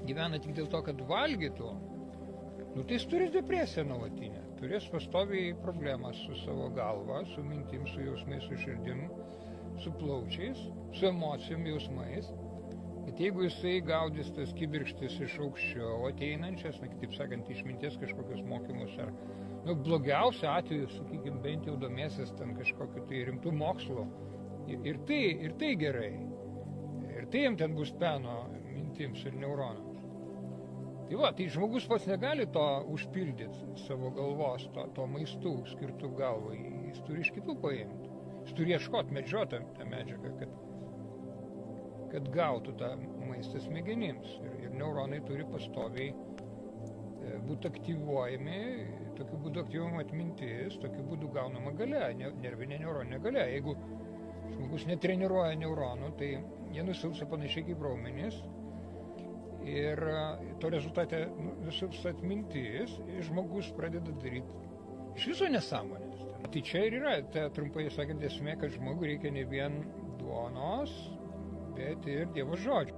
gyvena tik dėl to, kad valgytų, nu tai jis turės depresiją nuolatinę, turės pastoviai problemas su savo galva, su mintim, su jausmais, su širdim, su plaučiais, su emocijom, jausmais. Bet jeigu jisai gaudys tas kibirkštis iš aukščiau ateinančias, na, kitaip sakant, išminties kažkokius mokymus, ar, nu, blogiausia atveju, sakykime, bent jau domėsis ten kažkokiu tai rimtų mokslu, ir tai gerai. Ir tai jam ten bus peno mintims ir neuronams. Tai va, tai žmogus pats negali to užpildyti savo galvos, to maistų skirtų galvai, jis turi iš kitų paimti. Jis turi ieškoti, medžioti tą medžiagą, kad gautų tą maistą smegenims. Ir neuronai turi pastoviai būti aktyvuojami, tokiu būdu aktyvuojama atmintis, tokiu būdu gaunama galia, nervinė neuroninė galia. Jeigu žmogus netreniruoja neuronų, tai jie nusilpsta panašiai kaip raumenys. Ir to rezultate nusilpsta atmintis, ir žmogus pradeda daryti iš viso nesąmonės. Tai čia ir yra, trumpai sakant, esmė, kad žmogui reikia ne vien duonos, bet ir Dievo žodžio.